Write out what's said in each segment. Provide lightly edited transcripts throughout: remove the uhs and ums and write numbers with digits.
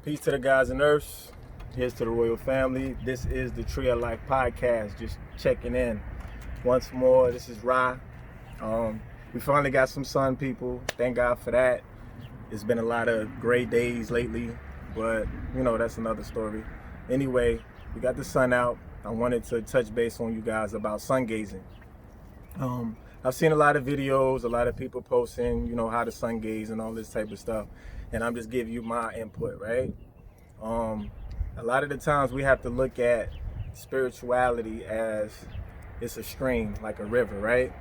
Peace to the guys and earths. Here's to the royal family. This is the Tree of Life podcast. Just checking in once more. This is Ra. We finally got some sun, people. Thank God for that. It's been a lot of great days lately, but you know, that's another story. Anyway, we got the sun out. I wanted to touch base on you guys about sun gazing. I've seen a lot of videos, a lot of people posting, you know, how to sun gaze and all this type of stuff. And I'm just giving you my input, right? A lot of the times we have to look at spirituality as it's a stream, like a river, right?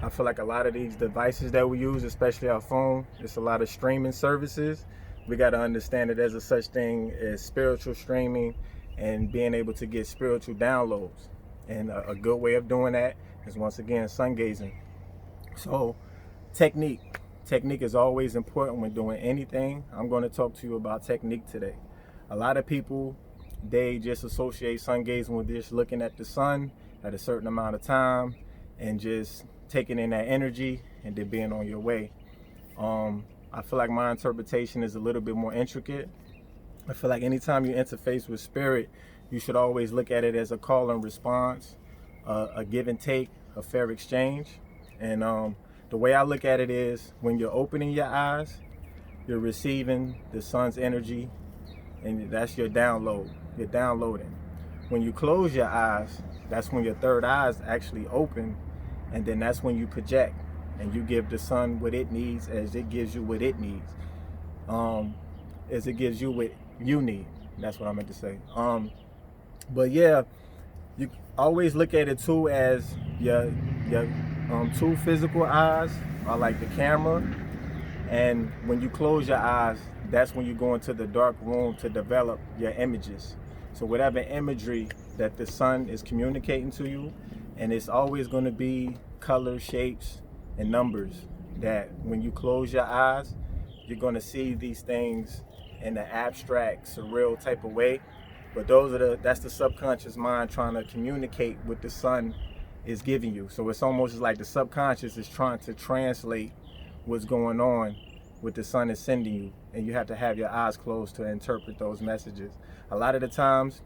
I feel like a lot of these devices that we use, especially our phone, it's a lot of streaming services. We got to understand that there's a such thing as spiritual streaming and being able to get spiritual downloads. And a good way of doing that is, once again, sun gazing. So technique is always important when doing anything. I'm going to talk to you about technique today. A lot of people, they just associate sun gazing with just looking at the sun at a certain amount of time and just taking in that energy and then being on your way. I feel like my interpretation is a little bit more intricate. I feel like anytime you interface with spirit, you should always look at it as a call and response, a give and take, a fair exchange. And the way I look at it is, when you're opening your eyes, you're receiving the sun's energy, and that's your download. You're downloading. When you close your eyes, that's when your third eye is actually open, and then that's when you project and you give the sun what it needs as it gives you what it needs. As it gives you what you need. That's what I meant to say. But yeah, you always look at it too as your two physical eyes are like the camera, and when you close your eyes, that's when you go into the dark room to develop your images. So whatever imagery that the sun is communicating to you, and it's always going to be color, shapes, and numbers, that when you close your eyes, you're going to see these things in an abstract, surreal type of way. But that's the subconscious mind trying to communicate what the sun is giving you. So it's almost like the subconscious is trying to translate what's going on, what the sun is sending you, and you have to have your eyes closed to interpret those messages. A lot of the times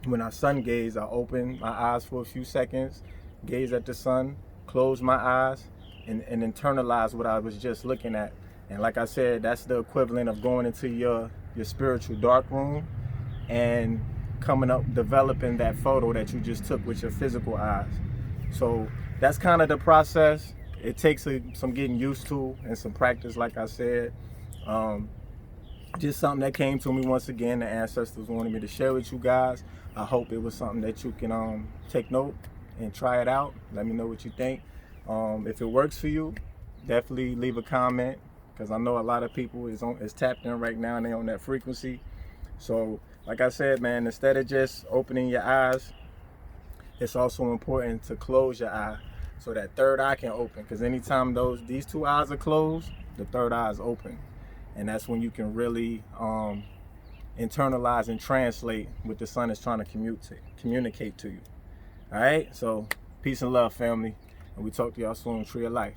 when I sun gaze, I open my eyes for a few seconds, gaze at the sun, close my eyes, and internalize what I was just looking at. And like I said, that's the equivalent of going into your spiritual dark room and coming up, developing that photo that you just took with your physical eyes. So that's kind of the process. It takes some getting used to and some practice, like I said. Just something that came to me once again. The ancestors wanted me to share with you guys. I hope it was something that you can take note and try it out. Let me know what you think. If it works for you, definitely leave a comment, because I know a lot of people is tapped in right now and they're on that frequency. So like I said, man, instead of just opening your eyes, it's also important to close your eye so that third eye can open, because anytime these two eyes are closed, the third eye is open, and that's when you can really internalize and translate what the sun is trying to communicate to you. All right, so peace and love, family, and we talk to y'all soon. Tree of Life.